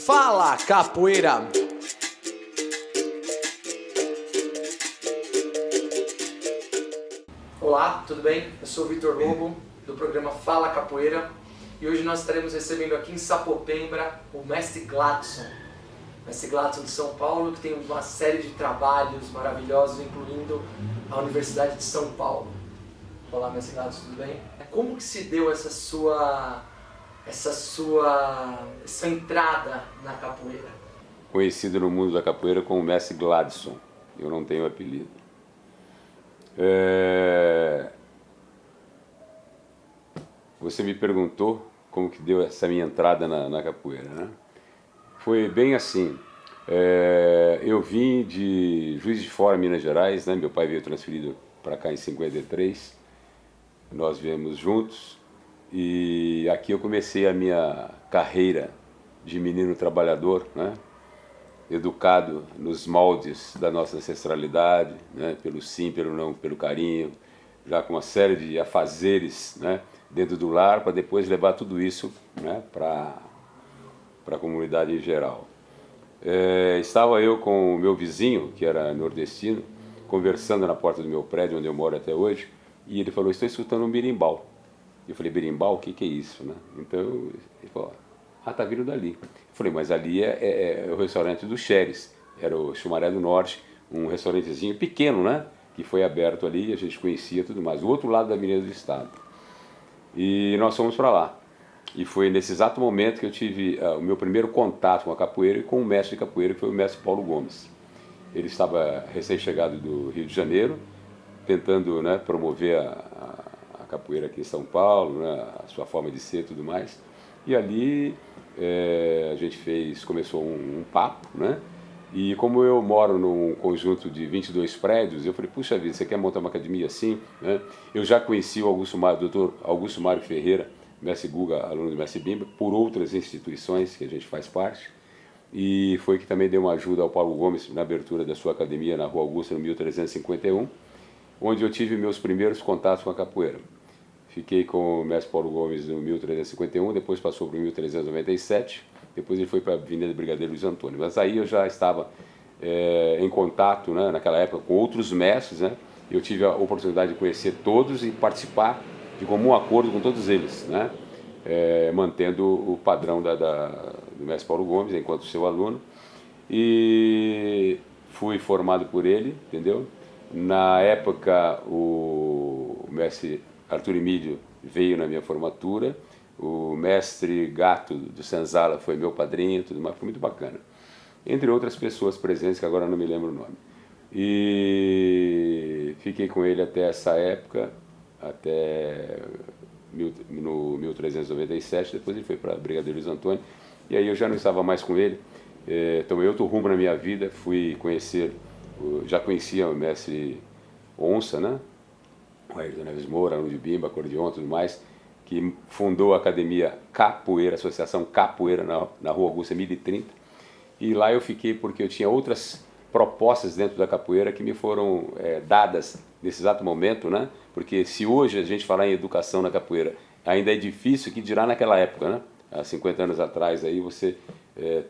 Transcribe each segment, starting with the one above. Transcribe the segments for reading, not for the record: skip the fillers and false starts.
Fala Capoeira! Olá, tudo bem? Eu sou o Vitor Lobo, do programa Fala Capoeira, e hoje nós estaremos recebendo aqui em Sapopembra o Mestre Gladson. Mestre Gladson de São Paulo, que tem uma série de trabalhos maravilhosos, incluindo a Universidade de São Paulo. Olá, Mestre Gladson, tudo bem? Como que se deu essa sua entrada na capoeira? Conhecido no mundo da capoeira como Mestre Gladson. Eu não tenho apelido. Você me perguntou como que deu essa minha entrada na capoeira, né? Foi bem assim. Eu vim de Juiz de Fora, Minas Gerais, né? Meu pai veio transferido para cá em 53. Nós viemos juntos e aqui eu comecei a minha carreira de menino trabalhador, né? Educado nos moldes da nossa ancestralidade, né? Pelo sim, pelo não, pelo carinho, já com uma série de afazeres, né? Dentro do lar, para depois levar tudo isso, né? Para a comunidade em geral. Estava eu com o meu vizinho, que era nordestino, conversando na porta do meu prédio, onde eu moro até hoje, e ele falou: estou escutando um berimbau. Eu falei: berimbau? O que é isso, né? Então ele falou: ah, tá vindo dali. Eu falei: mas ali é o restaurante do Xeres, era o Chumaré do Norte, um restaurantezinho pequeno, né? Que foi aberto ali, a gente conhecia tudo mais, do outro lado da Avenida do Estado. E nós fomos para lá. E foi nesse exato momento que eu tive o meu primeiro contato com a capoeira e com o mestre de capoeira, que foi o mestre Paulo Gomes. Ele estava recém-chegado do Rio de Janeiro, tentando, né, promover a capoeira aqui em São Paulo, né, a sua forma de ser e tudo mais. E ali a gente começou um papo, né? E como eu moro num conjunto de 22 prédios, eu falei: puxa vida, você quer montar uma academia assim, né? Eu já conheci o Dr. Augusto Mário Ferreira, mestre Guga, aluno do mestre Bimba, por outras instituições que a gente faz parte, e foi que também deu uma ajuda ao Paulo Gomes na abertura da sua academia na Rua Augusta, no 1351, onde eu tive meus primeiros contatos com a capoeira. Fiquei com o mestre Paulo Gomes no 1351, depois passou para o 1397, depois ele foi para a Avenida Brigadeiro Luiz Antônio. Mas aí eu já estava em contato, né, naquela época, com outros mestres, né? Eu tive a oportunidade de conhecer todos e participar de comum acordo com todos eles, né? Mantendo o padrão do mestre Paulo Gomes enquanto seu aluno. E fui formado por ele, entendeu? Na época, o mestre Arthur Emílio veio na minha formatura, o mestre Gato do Senzala foi meu padrinho, tudo mais, foi muito bacana. Entre outras pessoas presentes, que agora não me lembro o nome. E fiquei com ele até essa época, até no 1397, depois ele foi para Brigadeiro Luiz Antônio, e aí eu já não estava mais com ele, tomei outro rumo na minha vida, fui conhecer, já conhecia o mestre Onça, né? O Ayrton Neves Moura, aluno de Bimba, acordeon, tudo mais, que fundou a Academia Capoeira, Associação Capoeira, na Rua Augusta 1030, e lá eu fiquei porque eu tinha outras propostas dentro da capoeira que me foram dadas nesse exato momento, né? Porque se hoje a gente falar em educação na capoeira ainda é difícil, que dirá naquela época, né? Há 50 anos atrás, aí você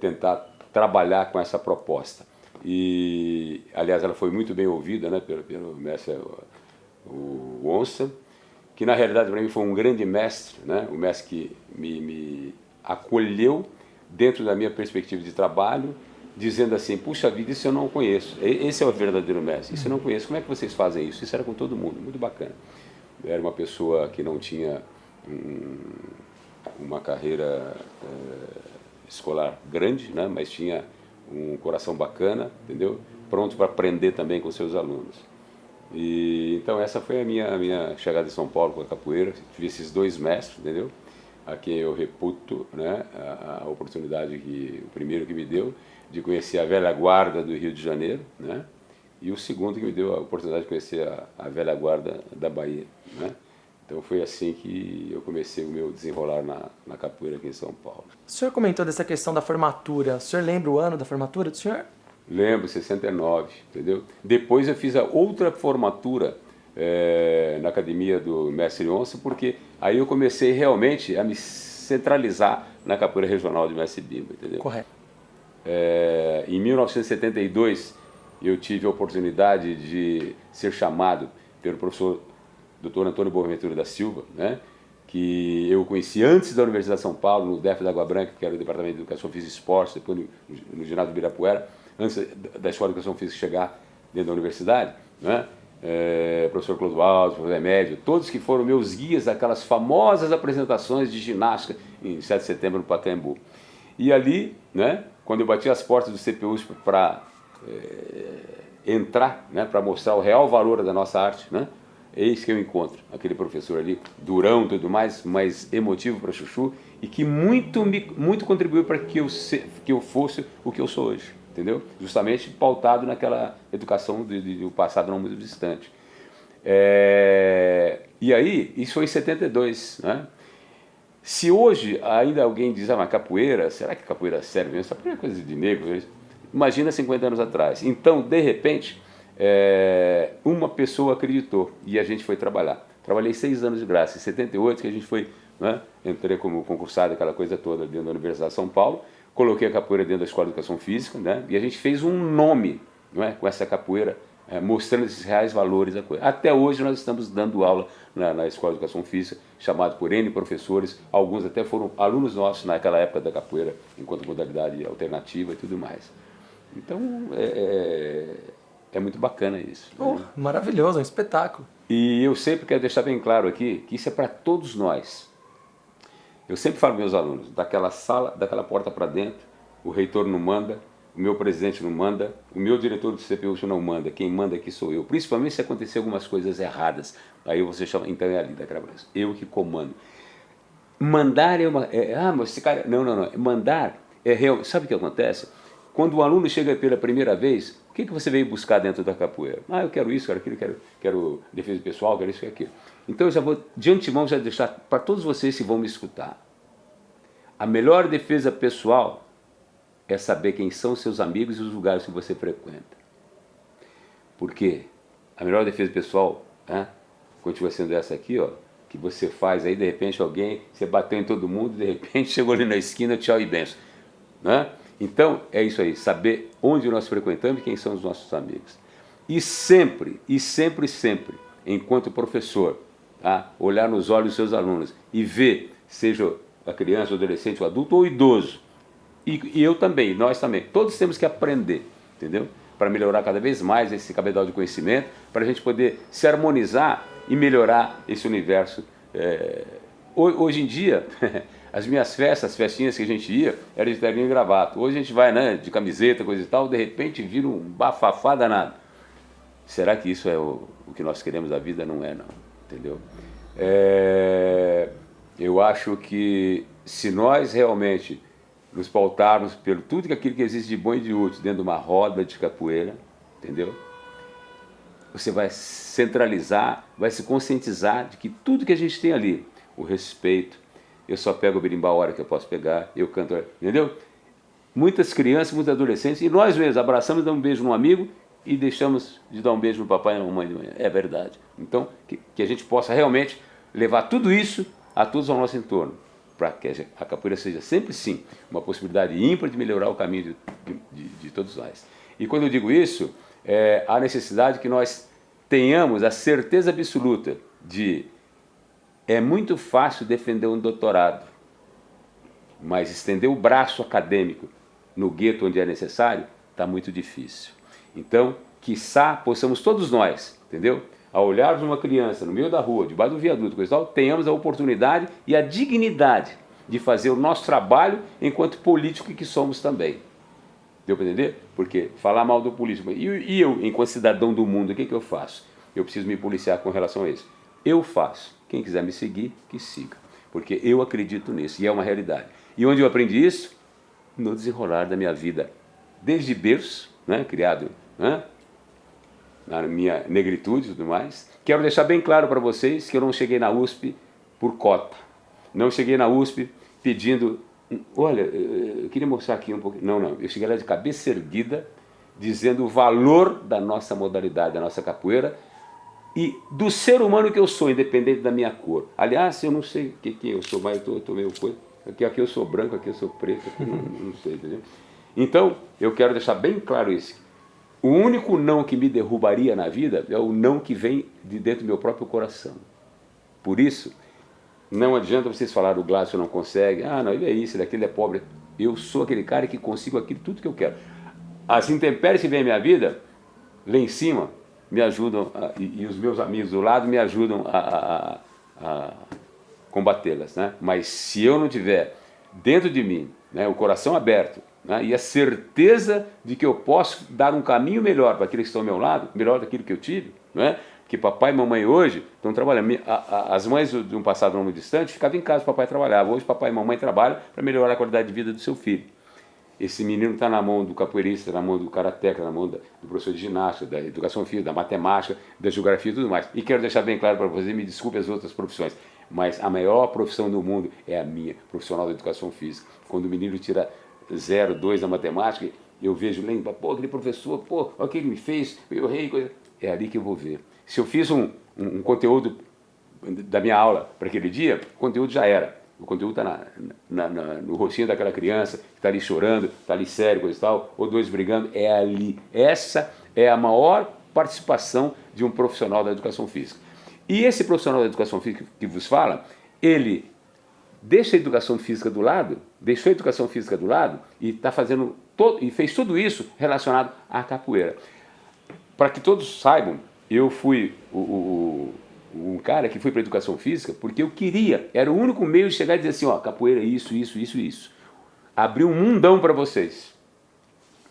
tentar trabalhar com essa proposta. E, aliás, ela foi muito bem ouvida, né, pelo mestre o Onça, que na realidade para mim foi um grande mestre, né? Um mestre que me acolheu dentro da minha perspectiva de trabalho, dizendo assim: puxa vida, isso eu não conheço, esse é o verdadeiro mestre, isso eu não conheço, como é que vocês fazem isso? Isso era com todo mundo, muito bacana. Eu era uma pessoa que não tinha uma carreira escolar grande, né? Mas tinha um coração bacana, entendeu? Pronto para aprender também com seus alunos. E então essa foi a minha chegada em São Paulo com a capoeira. Tive esses dois mestres, entendeu? A quem eu reputo, né, a oportunidade o primeiro que me deu de conhecer a velha guarda do Rio de Janeiro, né? E o segundo que me deu a oportunidade de conhecer a velha guarda da Bahia, né? Então foi assim que eu comecei o meu desenrolar na capoeira aqui em São Paulo. O senhor comentou dessa questão da formatura. O senhor lembra o ano da formatura do senhor? Lembro, 69, entendeu? Depois eu fiz a outra formatura na academia do Mestre Onça, porque aí eu comecei realmente a me centralizar na capoeira regional de Mestre Bimba, entendeu? Correto. Em 1972, eu tive a oportunidade de ser chamado pelo professor Dr. Antônio Boaventura da Silva, né, que eu conheci antes da Universidade de São Paulo, no DEF da Água Branca, que era o Departamento de Educação Física e Esporte, depois no ginásio do Ibirapuera, antes da Escola de Educação Física chegar dentro da universidade, né, professor Clodoaldo, professor Remédio, todos que foram meus guias daquelas famosas apresentações de ginástica em 7 de setembro no Pacaembu. E ali, né, quando eu bati as portas do CPUSP para entrar, né, para mostrar o real valor da nossa arte, né, eis que eu encontro aquele professor ali, durão e tudo mais, mas emotivo para chuchu, e que muito contribuiu para que eu fosse o que eu sou hoje, entendeu? Justamente pautado naquela educação do passado não muito distante. E aí, isso foi em 72, né? Se hoje ainda alguém diz, mas capoeira, será que capoeira serve mesmo? Essa é coisa de negro. Imagina 50 anos atrás. Então, de repente, uma pessoa acreditou e a gente foi trabalhar. Trabalhei 6 anos de graça. Em 78, que a gente foi, né, entrei como concursado, aquela coisa toda dentro da Universidade de São Paulo, coloquei a capoeira dentro da Escola de Educação Física, né, e a gente fez um nome, não é, com essa capoeira, mostrando esses reais valores da coisa. Até hoje nós estamos dando aula na Escola de Educação Física, chamado por N professores, alguns até foram alunos nossos naquela época da capoeira, enquanto modalidade alternativa e tudo mais. Então, é muito bacana isso. Né? Maravilhoso, é um espetáculo. E eu sempre quero deixar bem claro aqui que isso é para todos nós. Eu sempre falo para meus alunos, daquela sala, daquela porta para dentro, o reitor não manda, o meu presidente não manda, o meu diretor do CPU não manda, quem manda aqui sou eu. Principalmente se acontecer algumas coisas erradas. Aí você chama, então é ali daquela vez, eu que comando. Mandar é uma... mas esse cara... Não. Mandar é real. Sabe o que acontece? Quando o aluno chega pela primeira vez, o que você veio buscar dentro da capoeira? Eu quero isso, quero aquilo, quero defesa pessoal, quero isso, quero aquilo. Então eu já vou, de antemão, já deixar para todos vocês que vão me escutar. A melhor defesa pessoal é saber quem são os seus amigos e os lugares que você frequenta. Porque a melhor defesa pessoal, continua sendo essa aqui, ó, que você faz aí, de repente alguém, você bateu em todo mundo, de repente chegou ali na esquina, tchau e benção. Né? Então, é isso aí, saber onde nós frequentamos e quem são os nossos amigos. E sempre, enquanto professor, olhar nos olhos dos seus alunos e ver, seja a criança, o adolescente, o adulto ou o idoso, e eu também, nós também, todos temos que aprender, entendeu? Para melhorar cada vez mais esse cabedal de conhecimento, para a gente poder se harmonizar e melhorar esse universo. Hoje em dia, as minhas festas, as festinhas que a gente ia, eram de terninho e gravata. Hoje a gente vai, né, de camiseta, coisa e tal, de repente vira um bafafá danado. Será que isso é o que nós queremos da vida? Não é, não, entendeu? Eu acho que se nós realmente nos pautarmos pelo tudo aquilo que existe de bom e de útil dentro de uma roda de capoeira, entendeu? Você vai centralizar, vai se conscientizar de que tudo que a gente tem ali, o respeito, eu só pego o berimbau a hora que eu posso pegar, eu canto, entendeu? Muitas crianças, muitos adolescentes, e nós mesmos abraçamos, damos um beijo num amigo e deixamos de dar um beijo no papai e na mamãe de manhã. É verdade. Então, que a gente possa realmente levar tudo isso a todos ao nosso entorno, para que a capoeira seja sempre, sim, uma possibilidade ímpar de melhorar o caminho de todos nós. E quando eu digo isso, há necessidade que nós tenhamos a certeza absoluta de é muito fácil defender um doutorado, mas estender o braço acadêmico no gueto onde é necessário, está muito difícil. Então, quiçá possamos todos nós, entendeu? Ao olharmos uma criança no meio da rua, debaixo do viaduto, coisa e tal, tenhamos a oportunidade e a dignidade de fazer o nosso trabalho enquanto político que somos também. Deu para entender? Porque falar mal do político, e eu, enquanto cidadão do mundo, o que eu faço? Eu preciso me policiar com relação a isso. Eu faço. Quem quiser me seguir, que siga. Porque eu acredito nisso, e é uma realidade. E onde eu aprendi isso? No desenrolar da minha vida. Desde berço, né, criado, né, na minha negritude e tudo mais. Quero deixar bem claro para vocês que eu não cheguei na USP por cota. Não cheguei na USP pedindo, olha, eu queria mostrar aqui um pouquinho. Não, eu cheguei lá de cabeça erguida, dizendo o valor da nossa modalidade, da nossa capoeira, e do ser humano que eu sou, independente da minha cor. Aliás, eu não sei o que eu sou, mas eu tô meio coisa. Aqui eu sou branco, aqui eu sou preto, aqui não sei, entendeu? Então, eu quero deixar bem claro isso. O único não que me derrubaria na vida é o não que vem de dentro do meu próprio coração. Por isso, não adianta vocês falar o Gladson não consegue, não, ele é isso, ele é aquele, ele é pobre. Eu sou aquele cara que consigo aquilo, tudo que eu quero. As intempéries que vêm à minha vida, lá em cima, me ajudam, e os meus amigos do lado me ajudam a combatê-las, né? Mas se eu não tiver dentro de mim, né, o coração aberto, né, e a certeza de que eu posso dar um caminho melhor para aqueles que estão ao meu lado, melhor daquilo que eu tive, né? Porque papai e mamãe hoje estão trabalhando. As mães de um passado não muito distante ficavam em casa, o papai trabalhava. Hoje papai e mamãe trabalham para melhorar a qualidade de vida do seu filho. Esse menino está na mão do capoeirista, na mão do karateca, na mão do professor de ginástica, da educação física, da matemática, da geografia e tudo mais. E quero deixar bem claro para você, me desculpe as outras profissões, mas a maior profissão do mundo é a minha, profissional da educação física. Quando o menino tira 0, 2 na matemática, eu vejo, lembra, pô, aquele professor, pô, olha o que ele me fez, eu errei, coisa. É ali que eu vou ver. Se eu fiz um conteúdo da minha aula para aquele dia, o conteúdo já era. O conteúdo está no rostinho daquela criança que está ali chorando, está ali sério, coisa e tal, ou dois brigando, é ali. Essa é a maior participação de um profissional da educação física. E esse profissional da educação física que vos fala, ele deixa a educação física do lado, deixou a educação física do lado e está fazendo e fez tudo isso relacionado à capoeira. Para que todos saibam, eu fui um cara que foi para a educação física porque eu queria, era o único meio de chegar e dizer assim, ó, capoeira é isso, isso, isso, isso. Abrir um mundão para vocês.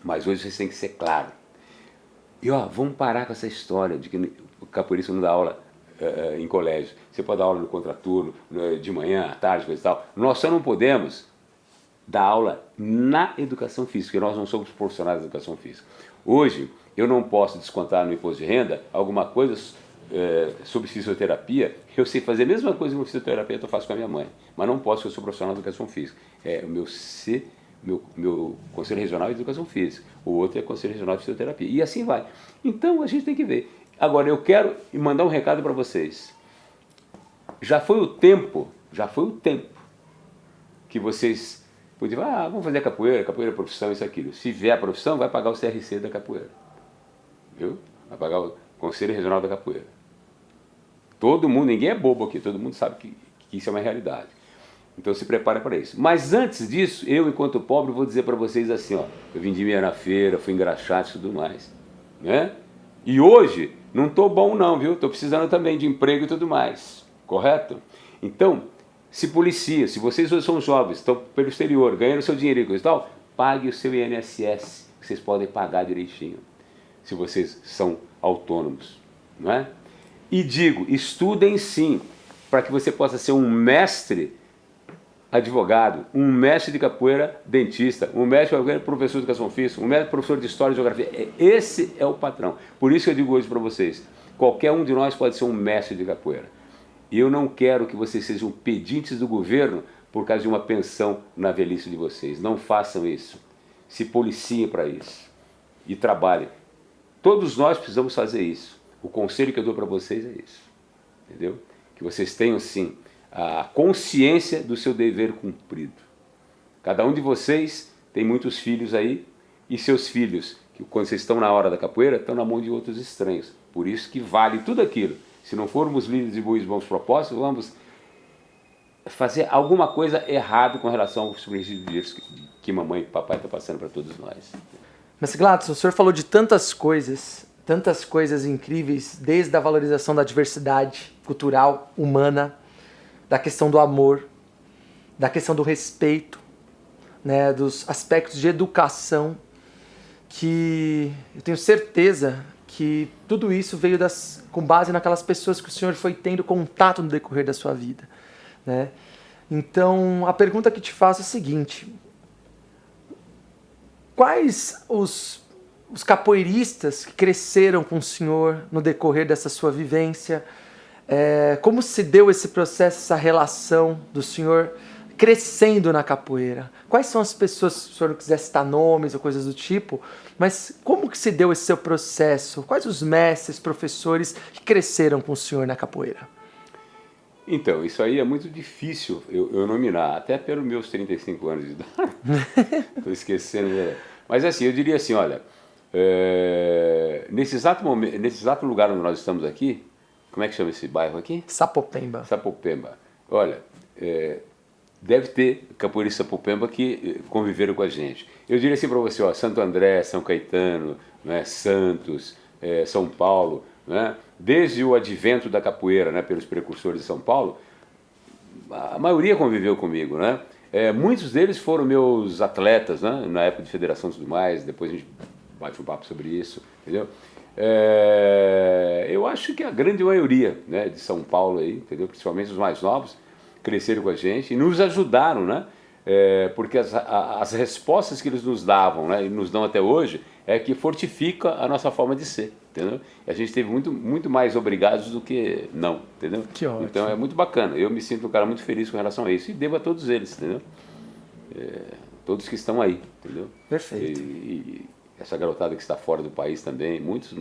Mas hoje vocês têm que ser claro. E ó, vamos parar com essa história de que o capoeirista não dá aula em colégio. Você pode dar aula no contraturno, de manhã, à tarde, coisa e tal. Nós só não podemos dar aula na educação física, porque nós não somos profissionais da educação física. Hoje, eu não posso descontar no imposto de renda alguma coisa sobre fisioterapia. Eu sei fazer a mesma coisa com fisioterapia que eu faço com a minha mãe, mas não posso, porque eu sou profissional de educação física. É o meu Conselho Regional de Educação Física, o outro é Conselho Regional de Fisioterapia, e assim vai. Então, a gente tem que ver. Agora, eu quero mandar um recado para vocês. Já foi o tempo que vocês podiam falar, vamos fazer capoeira é profissão, isso, aquilo. Se vier a profissão, vai pagar o CRC da capoeira. Viu? Vai pagar o Conselho Regional da Capoeira. Todo mundo, ninguém é bobo aqui, todo mundo sabe que isso é uma realidade. Então se prepara para isso. Mas antes disso, eu, enquanto pobre, vou dizer para vocês assim, ó, eu vendi minha na feira, fui engraxado e tudo mais. Né? E hoje, não estou bom não, viu? Estou precisando também de emprego e tudo mais. Correto? Então, se policia, se vocês hoje são jovens, estão pelo exterior, ganhando seu dinheiro e coisa e tal, pague o seu INSS, que vocês podem pagar direitinho, se vocês são autônomos. Não é? E digo, estudem sim, para que você possa ser um mestre advogado, um mestre de capoeira dentista, um mestre de capoeira professor de educação física, um mestre professor de história e geografia. Esse é o patrão. Por isso que eu digo hoje para vocês, qualquer um de nós pode ser um mestre de capoeira. E eu não quero que vocês sejam pedintes do governo por causa de uma pensão na velhice de vocês. Não façam isso. Se policiem para isso. E trabalhem. Todos nós precisamos fazer isso. O conselho que eu dou para vocês é isso. Entendeu? Que vocês tenham, sim, a consciência do seu dever cumprido. Cada um de vocês tem muitos filhos aí, e seus filhos, que quando vocês estão na hora da capoeira, estão na mão de outros estranhos. Por isso que vale tudo aquilo. Se não formos líderes de bons propósitos, vamos fazer alguma coisa errada com relação aos princípios que mamãe e papai estão passando para todos nós. Mas, Gladson, o senhor falou de tantas coisas incríveis, desde a valorização da diversidade cultural, humana, da questão do amor, da questão do respeito, né, dos aspectos de educação, que eu tenho certeza que tudo isso veio com base naquelas pessoas que o senhor foi tendo contato no decorrer da sua vida. Né? Então, a pergunta que te faço é a seguinte: quais os capoeiristas que cresceram com o senhor no decorrer dessa sua vivência? Como se deu esse processo, essa relação do senhor crescendo na capoeira? Quais são as pessoas, se o senhor não quiser citar nomes ou coisas do tipo, mas como que se deu esse seu processo? Quais os mestres, professores que cresceram com o senhor na capoeira? Então, isso aí é muito difícil eu nominar, até pelos meus 35 anos de idade. Estou esquecendo. Mas assim, eu diria assim, olha, nesse exato momento, nesse exato lugar onde nós estamos aqui, como é que chama esse bairro aqui? Sapopemba. Sapopemba. Olha, deve ter capoeiristas Sapopemba que conviveram com a gente. Eu diria assim para você, ó, Santo André, São Caetano, né, Santos, São Paulo, né, desde o advento da capoeira, né, pelos precursores de São Paulo, a maioria conviveu comigo, né? Muitos deles foram meus atletas, né, na época de federação e tudo mais, depois a gente bate um papo sobre isso, entendeu? Eu acho que a grande maioria, né, de São Paulo aí, entendeu? Principalmente os mais novos, cresceram com a gente e nos ajudaram, né? Porque as respostas que eles nos davam, né, e nos dão até hoje, é que fortifica a nossa forma de ser, entendeu? E a gente teve muito mais obrigados do que não, entendeu? Que ótimo. Então é muito bacana, eu me sinto um cara muito feliz com relação a isso e devo a todos eles, entendeu? Todos que estão aí, entendeu? Perfeito. E essa garotada que está fora do país também, muitos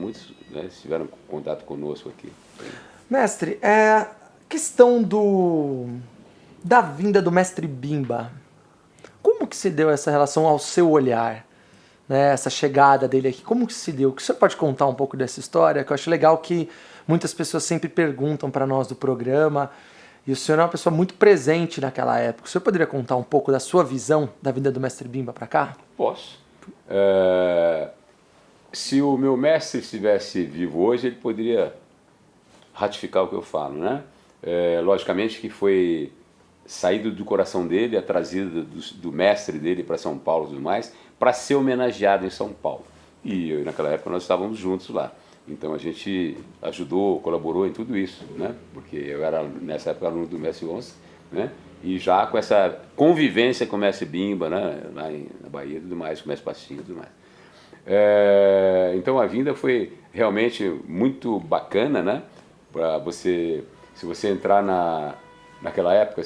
né, tiveram contato conosco aqui. Mestre, questão da vinda do mestre Bimba, como que se deu essa relação ao seu olhar? Né, essa chegada dele aqui, como que se deu? O senhor pode contar um pouco dessa história? Que eu acho legal que muitas pessoas sempre perguntam para nós do programa, e o senhor é uma pessoa muito presente naquela época. O senhor poderia contar um pouco da sua visão da vinda do mestre Bimba para cá? Posso. Se o meu mestre estivesse vivo hoje, ele poderia ratificar o que eu falo, né? Logicamente que foi saído do coração dele, a trazida do mestre dele para São Paulo e tudo mais, para ser homenageado em São Paulo. E naquela época nós estávamos juntos lá. Então a gente ajudou, colaborou em tudo isso, né? Porque eu era nessa época aluno do mestre Onça, né? E já com essa convivência com o mestre Bimba, né? Lá na Bahia e tudo mais, com o mestre Pastinho e tudo mais. Então a vinda foi realmente muito bacana, né? Para você, se você entrar naquela época,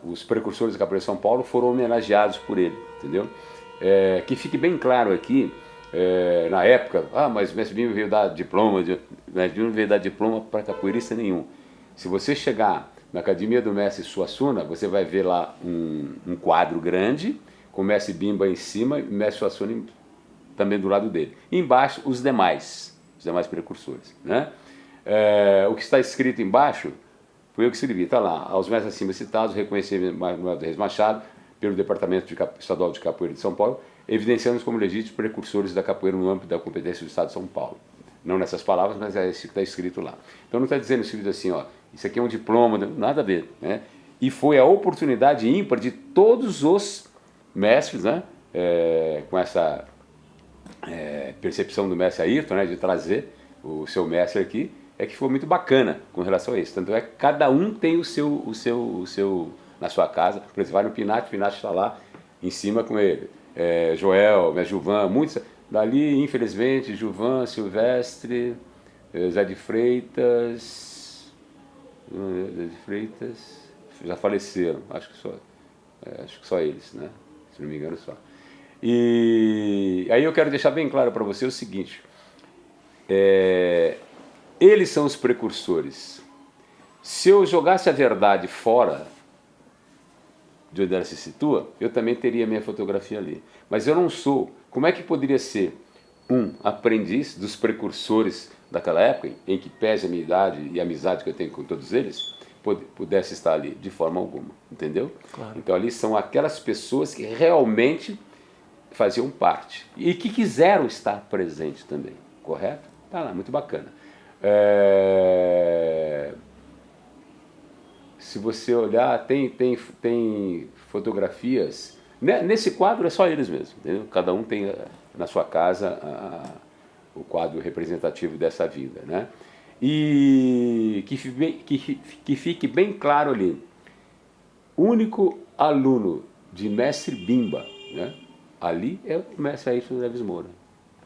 os precursores da capoeira de São Paulo foram homenageados por ele, entendeu? Que fique bem claro aqui, na época, mas o mestre Bimba veio dar diploma, o mestre Bimba veio dar diploma para capoeirista nenhum. Se você chegar na Academia do Mestre Suassuna, você vai ver lá um quadro grande, com o mestre Bimba em cima e o mestre Suassuna também do lado dele. E embaixo, os demais precursores, né? O que está escrito embaixo foi eu que escrevi, está lá, aos mestres acima citados, reconhecido Manuel Reis Machado pelo Departamento Estadual de Capoeira de São Paulo, evidenciando-os como legítimos precursores da capoeira no âmbito da competência do Estado de São Paulo. Não nessas palavras, mas é isso que está escrito lá. Então não está dizendo escrito assim, ó, isso aqui é um diploma, nada a ver, né? E foi a oportunidade ímpar de todos os mestres, né? Com essa percepção do mestre Ayrton, né? De trazer o seu mestre aqui, que foi muito bacana com relação a isso. Tanto é que cada um tem o seu na sua casa. Por exemplo, vai no Pinati, o Pinati está lá em cima com ele. Joel, Gilvan, muitos. Dali, infelizmente, Gilvan, Silvestre, Zé de Freitas já faleceram, acho que só eles, né? Se não me engano, só. E aí eu quero deixar bem claro para você o seguinte, eles são os precursores. Se eu jogasse a verdade fora de onde ela se situa, eu também teria minha fotografia ali. Mas eu não sou. Como é que poderia ser um aprendiz dos precursores daquela época, em que pese a minha idade e a amizade que eu tenho com todos eles, pudesse estar ali? De forma alguma, entendeu? Claro. Então ali são aquelas pessoas que realmente faziam parte e que quiseram estar presentes também, correto? Tá lá, muito bacana. Se você olhar, tem fotografias. Nesse quadro é só eles mesmos, entendeu? Cada um tem na sua casa o quadro representativo dessa vida, né? E que fique bem claro ali, único aluno de mestre Bimba, né? Ali é o mestre Ayrton Neves Moura,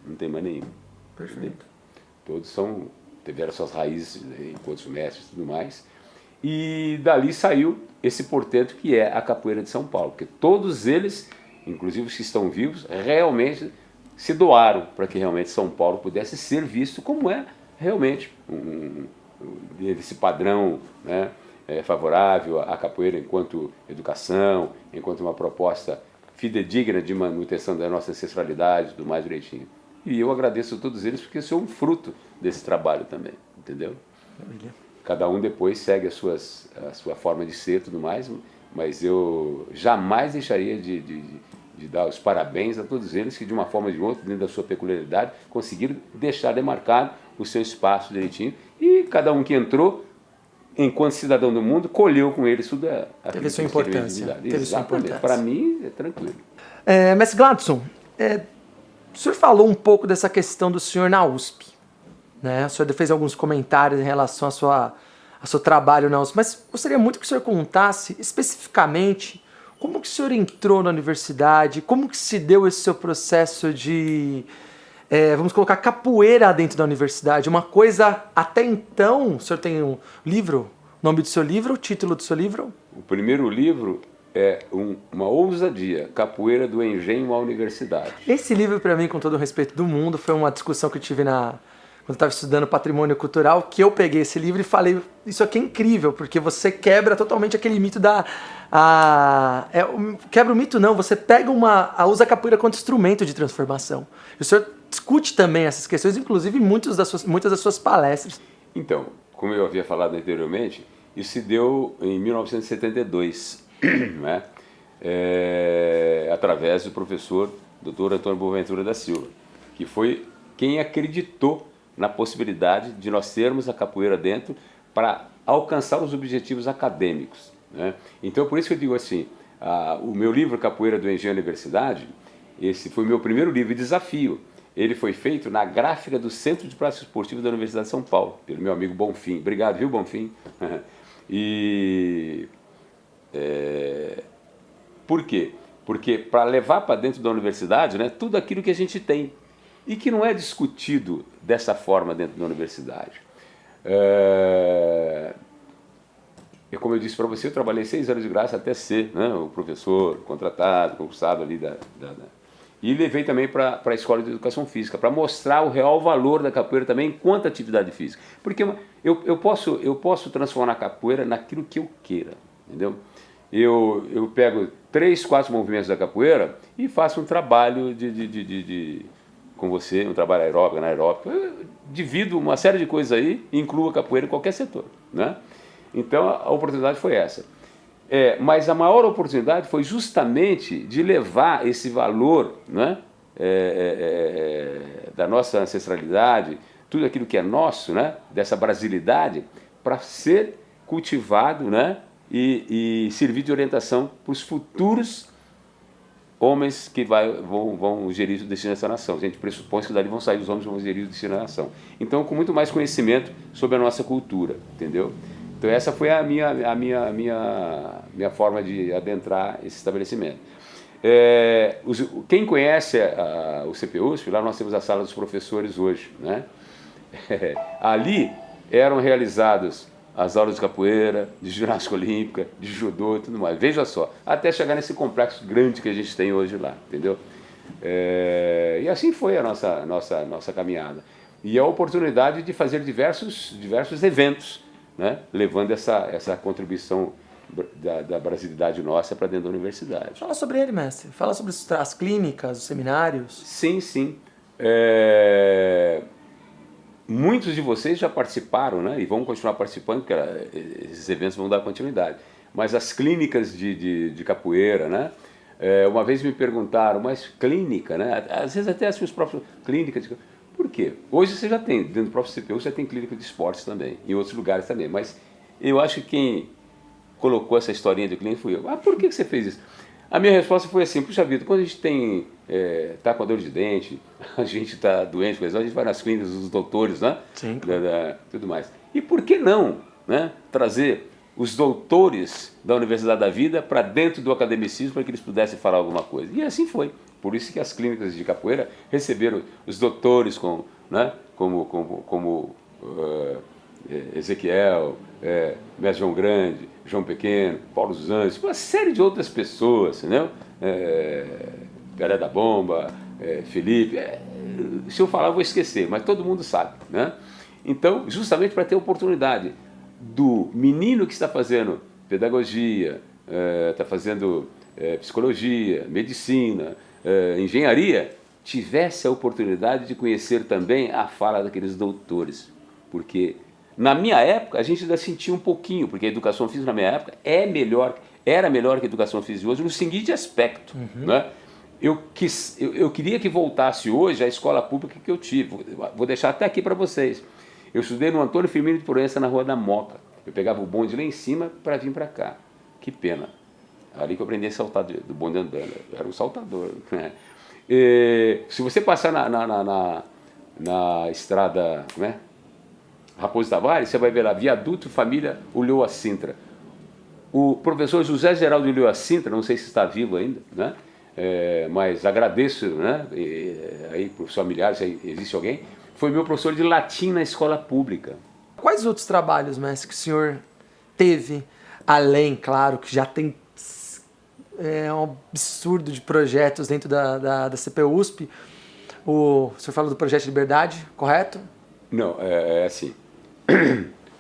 não tem mais nenhum. Perfeito. Entendeu? Todos tiveram suas raízes enquanto mestres e tudo mais. E dali saiu esse portento que é a capoeira de São Paulo, porque todos eles, inclusive os que estão vivos, realmente se doaram para que realmente São Paulo pudesse ser visto como é realmente esse padrão, né, favorável à capoeira enquanto educação, enquanto uma proposta fidedigna de manutenção da nossa ancestralidade, tudo mais direitinho. E eu agradeço a todos eles porque eu sou um fruto desse trabalho também, entendeu? Maravilha. Cada um depois segue a sua forma de ser e tudo mais, mas eu jamais deixaria de dar os parabéns a todos eles que, de uma forma ou de outra, dentro da sua peculiaridade, conseguiram deixar demarcado o seu espaço direitinho. E cada um que entrou, enquanto cidadão do mundo, colheu com ele tudo teve sua importância. Exatamente. Para mim, é tranquilo. Mestre Gladson, o senhor falou um pouco dessa questão do senhor na USP, né? O senhor fez alguns comentários em relação ao seu trabalho na USP, mas gostaria muito que o senhor contasse especificamente como que o senhor entrou na universidade, como que se deu esse seu processo de, vamos colocar, capoeira dentro da universidade, uma coisa até então, o senhor tem um livro, o nome do seu livro, o título do seu livro? O primeiro livro é uma ousadia, Capoeira do Engenho à Universidade. Esse livro, para mim, com todo o respeito do mundo, foi uma discussão que eu tive quando eu estava estudando patrimônio cultural, que eu peguei esse livro e falei, isso aqui é incrível, porque você quebra totalmente aquele mito quebra o mito não, você pega usa a capoeira como instrumento de transformação. E o senhor discute também essas questões, inclusive em muitas das suas palestras. Então, como eu havia falado anteriormente, isso se deu em 1972, né? Através do professor Dr. Antônio Boaventura da Silva, que foi quem acreditou na possibilidade de nós termos a capoeira dentro para alcançar os objetivos acadêmicos, né? Então, por isso que eu digo assim, o meu livro Capoeira do Engenho à Universidade, esse foi o meu primeiro livro de desafio. Ele foi feito na gráfica do Centro de Prática Esportiva da Universidade de São Paulo, pelo meu amigo Bonfim. Obrigado, viu, Bonfim? Por quê? Porque para levar para dentro da universidade, né, tudo aquilo que a gente tem e que não é discutido dessa forma dentro da universidade. Como eu disse para você, eu trabalhei 6 anos de graça até ser, né, o professor contratado, concursado ali E levei também para a Escola de Educação Física, para mostrar o real valor da capoeira também enquanto atividade física. Porque eu posso transformar a capoeira naquilo que eu queira, entendeu? Eu pego 3, 4 movimentos da capoeira e faço um trabalho com você, um trabalho aeróbico, anaeróbico. Eu divido uma série de coisas aí e incluo a capoeira em qualquer setor, né? Então a oportunidade foi essa. Mas a maior oportunidade foi justamente de levar esse valor, né, da nossa ancestralidade, tudo aquilo que é nosso, né, dessa brasilidade, para ser cultivado, né, e servir de orientação para os futuros homens que vão gerir o destino dessa nação. A gente pressupõe que dali vão sair os homens que vão gerir o destino da nação. Então, com muito mais conhecimento sobre a nossa cultura, entendeu? Então essa foi a minha forma de adentrar esse estabelecimento. Quem conhece o CPUSP, lá nós temos a sala dos professores hoje, né? Ali eram realizadas as aulas de capoeira, de ginástica olímpica, de judô e tudo mais. Veja só, até chegar nesse complexo grande que a gente tem hoje lá, entendeu? E assim foi a nossa caminhada. E a oportunidade de fazer diversos eventos, né, levando essa contribuição da brasilidade nossa para dentro da universidade. Fala sobre ele, mestre. Fala sobre as clínicas, os seminários. Sim. Muitos de vocês já participaram, né, e vão continuar participando, porque esses eventos vão dar continuidade. Mas as clínicas de capoeira, né, uma vez me perguntaram, mas clínica, né, às vezes até as próprias clínicas de... Por quê? Hoje você já tem, dentro do próprio CPU, você tem clínica de esportes também, em outros lugares também, mas eu acho que quem colocou essa historinha de clínica fui eu. Por que você fez isso? A minha resposta foi assim, puxa vida, quando a gente tá com a dor de dente, a gente está doente, a gente vai nas clínicas dos doutores, né? Sim. Tudo mais. E por que não, né, trazer os doutores da Universidade da Vida para dentro do academicismo para que eles pudessem falar alguma coisa? E assim foi. Por isso que as clínicas de capoeira receberam os doutores como Ezequiel, Mestre João Grande, João Pequeno, Paulo dos Anjos, uma série de outras pessoas, entendeu? Pelé da Bomba, Felipe, se eu falar eu vou esquecer, mas todo mundo sabe, né? Então, justamente para ter a oportunidade do menino que está fazendo pedagogia, está fazendo psicologia, medicina, engenharia, tivesse a oportunidade de conhecer também a fala daqueles doutores. Porque na minha época a gente ainda sentia um pouquinho, porque a educação física na minha época era melhor que a educação física hoje no seguinte aspecto, né? Eu queria que voltasse hoje a escola pública que eu tive. Vou deixar até aqui para vocês. Eu estudei no Antônio Firmino de Proença, na Rua da Moca. Eu pegava o bonde lá em cima para vir para cá. Que pena. Ali que eu aprendi a saltar do bonde andando. Eu era um saltador, né? Se você passar na estrada, né, Raposo Tavares, você vai ver lá, Viaduto Família Ulloa Sintra. O professor José Geraldo Ulloa Sintra, não sei se está vivo ainda, né? Mas agradeço, né, aí para os familiares, se existe alguém, foi meu professor de latim na escola pública. Quais outros trabalhos, mestre, que o senhor teve, além, claro, que já tem um absurdo de projetos dentro da CPUSP? O senhor fala do Projeto Liberdade, correto? Não, assim,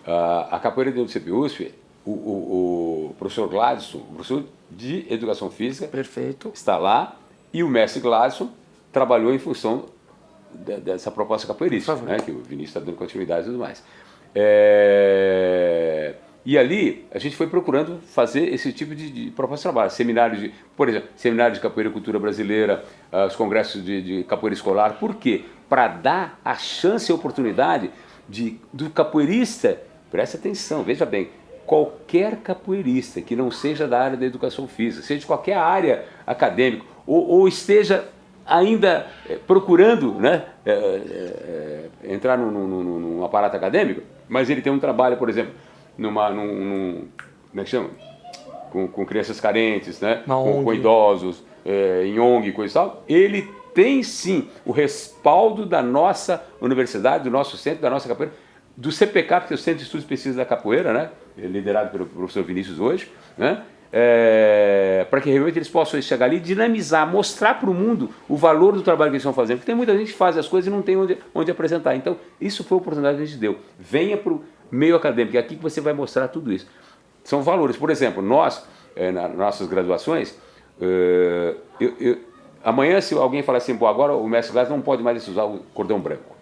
a capoeira dentro do CPUSP, o professor Gladson, o professor de Educação Física, perfeito, está lá, e o mestre Gladson trabalhou em função dessa proposta capoeirista, né, que o Vinícius está dando continuidade e tudo mais. E ali a gente foi procurando fazer esse tipo de proposta de trabalho, seminários por exemplo, seminário de capoeira e cultura brasileira, os congressos de capoeira escolar. Por quê? Para dar a chance e a oportunidade do capoeirista, presta atenção, veja bem, qualquer capoeirista que não seja da área da educação física, seja de qualquer área acadêmica, ou esteja ainda procurando, né, entrar num aparato acadêmico, mas ele tem um trabalho, por exemplo, como é que chama? Com crianças carentes, né? Com idosos, em ONG e coisa e tal, ele tem sim o respaldo da nossa universidade, do nosso centro, da nossa capoeira, do CPK, que é o Centro de Estudos e Pesquisa da Capoeira, né? Liderado pelo professor Vinícius hoje, né? Para que realmente eles possam chegar ali, dinamizar, mostrar para o mundo o valor do trabalho que eles estão fazendo, porque tem muita gente que faz as coisas e não tem onde apresentar. Então, isso foi a oportunidade que a gente deu. Venha para o meio acadêmico, é aqui que você vai mostrar tudo isso. São valores. Por exemplo, nós, nas nossas graduações, amanhã, se alguém falar assim, pô, agora o mestre Gladson não pode mais usar o cordão branco.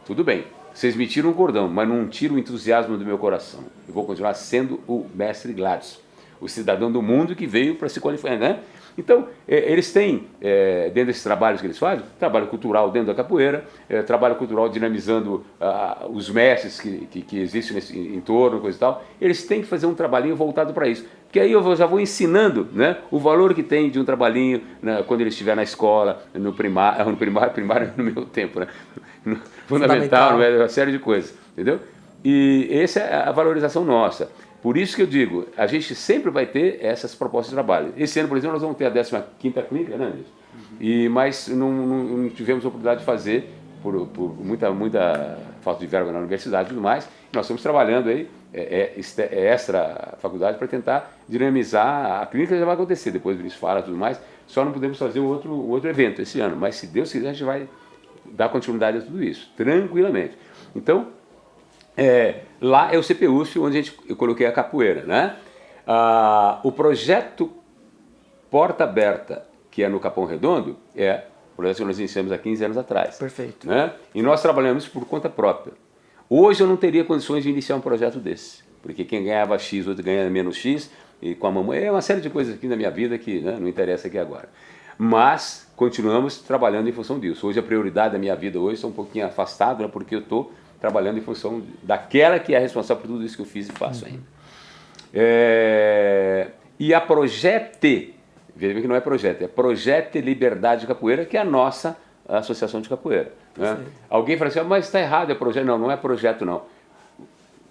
Tudo bem, vocês me tiram o cordão, mas não tiram o entusiasmo do meu coração. Eu vou continuar sendo o mestre Gladson, o cidadão do mundo que veio para se qualificar, né? Então, eles têm, dentro desses trabalhos que eles fazem, trabalho cultural dentro da capoeira, trabalho cultural dinamizando os mestres que existem nesse entorno, coisa e tal. Eles têm que fazer um trabalhinho voltado para isso. Porque aí eu já vou ensinando, né, o valor que tem de um trabalhinho, né, quando ele estiver na escola, no primário no meu tempo, né, no fundamental, uma série de coisas, entendeu? E essa é a valorização nossa. Por isso que eu digo, a gente sempre vai ter essas propostas de trabalho. Esse ano, por exemplo, nós vamos ter a 15ª clínica, né, Anderson? Mas não tivemos a oportunidade de fazer, por muita falta de verba na universidade e tudo mais. Nós estamos trabalhando aí, extra faculdade, para tentar dinamizar. A clínica já vai acontecer, depois o Vinícius fala e tudo mais. Só não podemos fazer o outro evento esse ano. Mas se Deus quiser, a gente vai dar continuidade a tudo isso, tranquilamente. Então, lá é o CPUSP, onde eu coloquei a capoeira, né? O projeto Porta Aberta, que é no Capão Redondo, é o projeto que nós iniciamos há 15 anos atrás. Perfeito. Né? E nós trabalhamos por conta própria. Hoje eu não teria condições de iniciar um projeto desse, porque quem ganhava X, outro ganha menos X, e com a mamãe, é uma série de coisas aqui na minha vida que, né, não interessa aqui agora. Mas continuamos trabalhando em função disso. Hoje a prioridade da minha vida hoje está um pouquinho afastado, né, porque eu estou trabalhando em função daquela que é responsável por tudo isso que eu fiz e faço ainda. E a Projete, veja bem que não é Projete, é Projete Liberdade Capoeira, que é a nossa associação de capoeira. Né? Alguém fala assim, mas está errado, é projeto. Não, não é projeto não.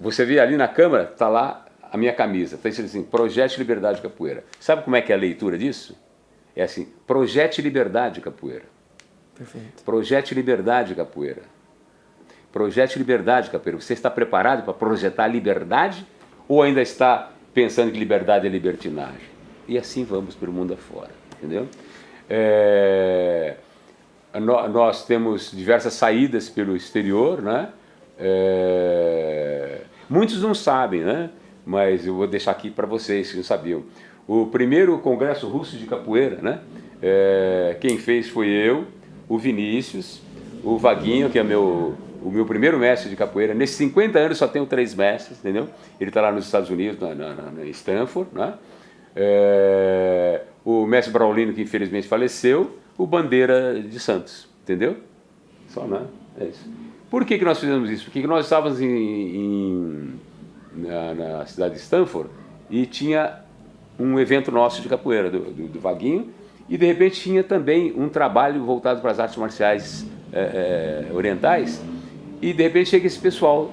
Você vê ali na câmera, está lá a minha camisa, está escrito assim, Projete Liberdade Capoeira. Sabe como é que é a leitura disso? É assim, Projete Liberdade Capoeira. Perfeito. Projete Liberdade Capoeira. Projete Liberdade Capoeira. Você está preparado para projetar liberdade ou ainda está pensando que liberdade é libertinagem? E assim vamos pelo mundo afora, entendeu? Nós temos diversas saídas pelo exterior, né? Muitos não sabem, né? Mas eu vou deixar aqui para vocês que não sabiam. O primeiro congresso russo de capoeira, né? Quem fez foi eu, o Vinícius, o Vaguinho, que é o meu primeiro mestre de capoeira. Nesses 50 anos só tenho 3 mestres, entendeu? Ele está lá nos Estados Unidos, em Stanford, né? O mestre Braulino, que infelizmente faleceu, o Bandeira de Santos, entendeu? Só, né? É isso. Por que nós fizemos isso? Porque nós estávamos na cidade de Stanford e tinha um evento nosso de capoeira, do Vaguinho, e de repente tinha também um trabalho voltado para as artes marciais orientais, e de repente chega esse pessoal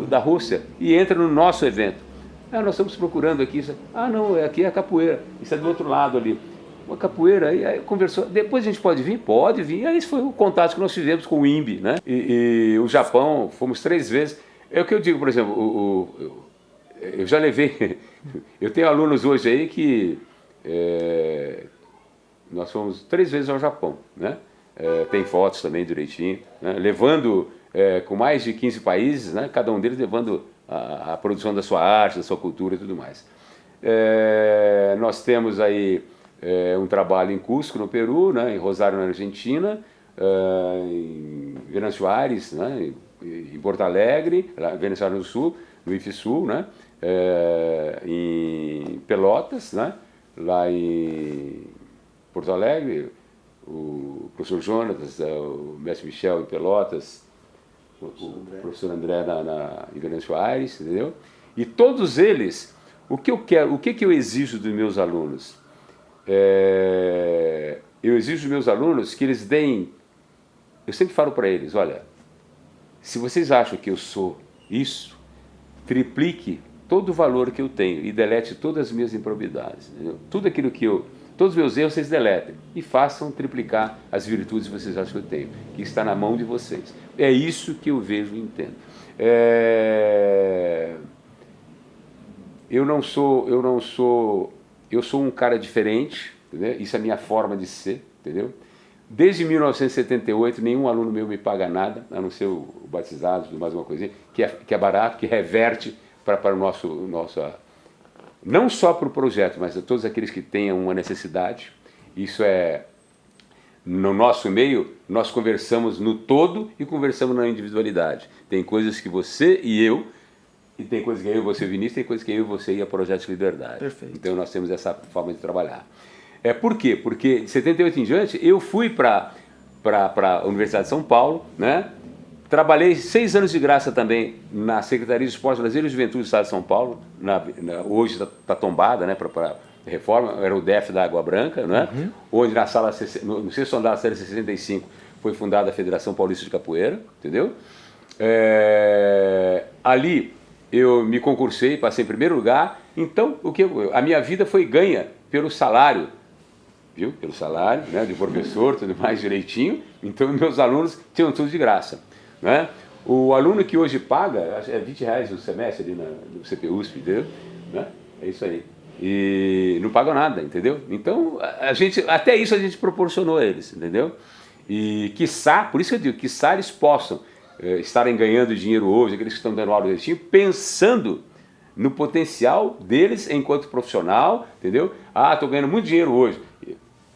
da Rússia e entra no nosso evento. Nós estamos procurando aqui, não, aqui é a capoeira, isso é do outro lado ali. Uma capoeira, aí conversou, depois a gente pode vir? Pode vir, aí esse foi o contato que nós tivemos com o INBE, né? E o Japão, fomos 3 vezes. É o que eu digo, por exemplo, eu já levei, eu tenho alunos hoje aí que nós fomos 3 vezes ao Japão, né? Tem fotos também direitinho, né? Levando com mais de 15 países, né? Cada um deles levando a produção da sua arte, da sua cultura e tudo mais. Nós temos aí um trabalho em Cusco, no Peru, né? Em Rosário, na Argentina, em Venâncio Aires, né? Em Porto Alegre, Venâncio Aires do Sul, no IFSUL, né? Em Pelotas, né? Lá em Porto Alegre, o professor Jonatas, o mestre Michel em Pelotas, o professor André em Venâncio Aires, entendeu? E todos eles, o que eu quero, o que eu exijo dos meus alunos? Eu exijo dos meus alunos que eles deem, eu sempre falo para eles, olha, se vocês acham que eu sou isso, triplique todo o valor que eu tenho e delete todas as minhas improbidades, entendeu? Tudo aquilo que todos os meus erros vocês deletem e façam triplicar as virtudes que vocês acham que eu tenho, que está na mão de vocês. É isso que eu vejo e entendo. Eu sou um cara diferente, entendeu? Isso é a minha forma de ser, entendeu? Desde 1978, nenhum aluno meu me paga nada, a não ser o batizado, mais uma coisinha, que é barato, que reverte para o nosso não só para o projeto, mas a todos aqueles que tenham uma necessidade. Isso no nosso meio, nós conversamos no todo e conversamos na individualidade. Tem coisas que você e eu, e tem coisas que eu e você, Vinícius, tem coisas que eu e você e a Projeto de Liberdade. Perfeito. Então nós temos essa forma de trabalhar. Por quê? Porque de 78 em diante, eu fui para a Universidade de São Paulo, né? Trabalhei 6 anos de graça também na Secretaria de Esporte, Lazer e Juventude do Estado de São Paulo. Hoje está tombada, né, para reforma, era o DF da Água Branca, né? Uhum. Onde no 6º andar da série 65 foi fundada a Federação Paulista de Capoeira, entendeu? Ali eu me concursei, passei em primeiro lugar. Então a minha vida foi ganha pelo salário, viu? Pelo salário, né, de professor, tudo mais direitinho. Então meus alunos tinham tudo de graça, né? O aluno que hoje paga, é R$20 o semestre ali no CPUSP, entendeu? Né? É isso aí. E não pagam nada, entendeu? Então, até isso a gente proporcionou a eles, entendeu? E quiçá, por isso que eu digo, quiçá eles possam estarem ganhando dinheiro hoje, aqueles que estão dando aula direitinho, pensando no potencial deles enquanto profissional, entendeu? Estou ganhando muito dinheiro hoje.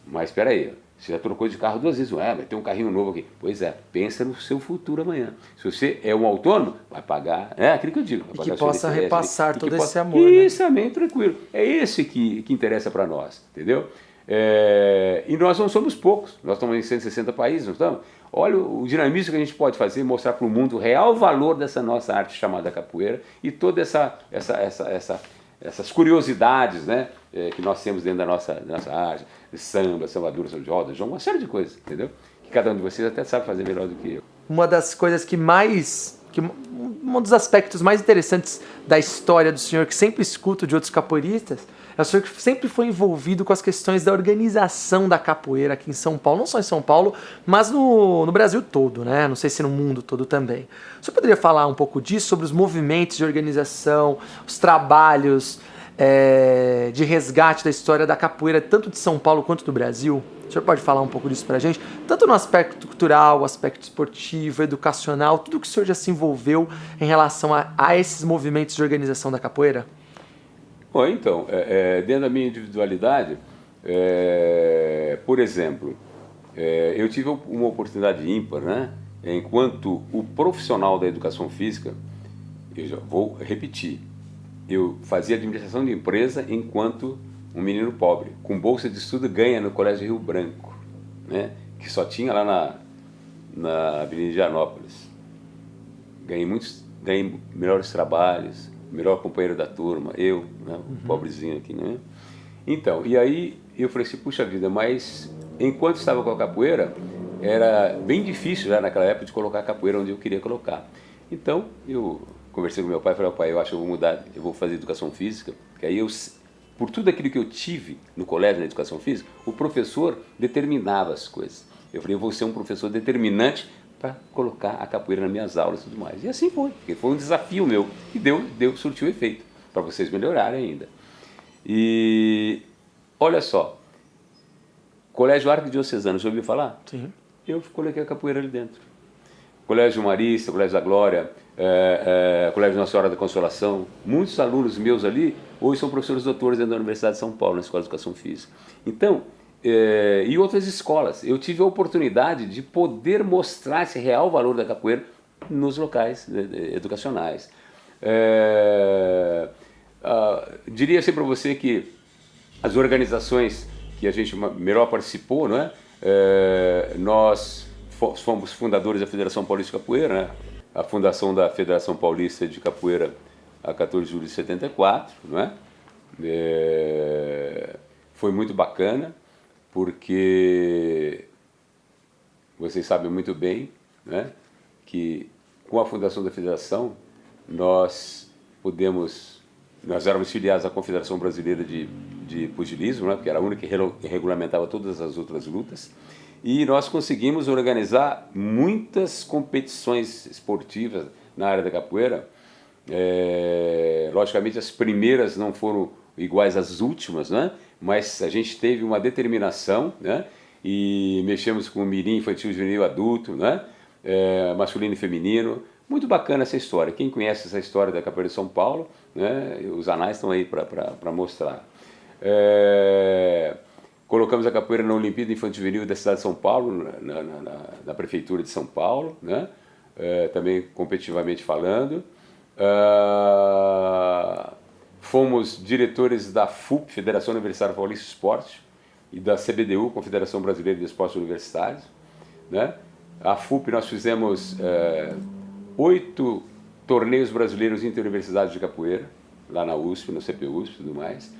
Mas espera aí, você já trocou de carro 2 vezes, vai ter um carrinho novo aqui. Pois pensa no seu futuro amanhã. Se você é um autônomo, vai pagar, aquilo que eu digo. E que possa repassar todo esse amor. Isso, amém, tranquilo. É esse que interessa para nós, entendeu? E nós não somos poucos, nós estamos em 160 países, não estamos? Olha o dinamismo que a gente pode fazer, mostrar para o mundo o real valor dessa nossa arte chamada capoeira e toda essas curiosidades, né, que nós temos dentro da nossa arte, samba, sambadura, samba de roda, uma série de coisas, entendeu? Que cada um de vocês até sabe fazer melhor do que eu. Uma das coisas um dos aspectos mais interessantes da história do senhor, que sempre escuto de outros capoeiristas, é o senhor que sempre foi envolvido com as questões da organização da capoeira aqui em São Paulo, não só em São Paulo, mas no Brasil todo, né? Não sei se no mundo todo também. O senhor poderia falar um pouco disso, sobre os movimentos de organização, os trabalhos, de resgate da história da capoeira, tanto de São Paulo quanto do Brasil. O senhor pode falar um pouco disso pra gente? Tanto no aspecto cultural, aspecto esportivo, educacional, tudo que o senhor já se envolveu em relação a esses movimentos de organização da capoeira? Bom, então, dentro da minha individualidade, por exemplo, eu tive uma oportunidade ímpar, né? Enquanto o profissional da educação física, eu já vou repetir, eu fazia administração de empresa enquanto um menino pobre, com bolsa de estudo ganha no Colégio Rio Branco, né? Que só tinha lá na Avenida Indianópolis. Ganhei melhores trabalhos, melhor companheiro da turma, eu, né? Pobrezinho aqui, né? Então, e aí eu falei assim, puxa vida, mas enquanto estava com a capoeira, era bem difícil já naquela época de colocar a capoeira onde eu queria colocar. Então, eu conversei com meu pai e falei, pai, eu acho que eu vou mudar, eu vou fazer educação física, que aí por tudo aquilo que eu tive no colégio, na educação física, o professor determinava as coisas. Eu falei, eu vou ser um professor determinante para colocar a capoeira nas minhas aulas e tudo mais. E assim foi, porque foi um desafio meu, e surtiu efeito, para vocês melhorarem ainda. E olha só, Colégio Arquidiocesano, já ouviu falar? Sim. Eu coloquei a capoeira ali dentro. Colégio Marista, Colégio da Glória, Colégio Nossa Senhora da Consolação, muitos alunos meus ali, hoje são professores doutores dentro da Universidade de São Paulo, na Escola de Educação Física. Então, e outras escolas, eu tive a oportunidade de poder mostrar esse real valor da capoeira nos locais educacionais. Diria assim para você que as organizações que a gente melhor participou, não é? Nós fomos fundadores da Federação Paulista de Capoeira, né? A fundação da Federação Paulista de Capoeira a 14 de julho de 74, não é? Foi muito bacana, porque vocês sabem muito bem, né, que com a fundação da Federação nós éramos filiados à Confederação Brasileira de Pugilismo, né, porque era a única que regulamentava todas as outras lutas, e nós conseguimos organizar muitas competições esportivas na área da capoeira. Logicamente as primeiras não foram iguais às últimas, né? Mas a gente teve uma determinação, né? E mexemos com o mirim, infantil, juvenil, adulto, né? Masculino e feminino. Muito bacana essa história. Quem conhece essa história da capoeira de São Paulo, né? Os anais estão aí para mostrar. Colocamos a capoeira na Olimpíada Infantil Juvenil da cidade de São Paulo, na prefeitura de São Paulo, né? Também competitivamente falando. Fomos diretores da FUP, Federação Universitária Paulista de Esporte, e da CBDU, Confederação Brasileira de Esportes Universitários, né? A FUP nós fizemos 8 torneios brasileiros interuniversitários de capoeira, lá na USP, no CPUSP e tudo mais.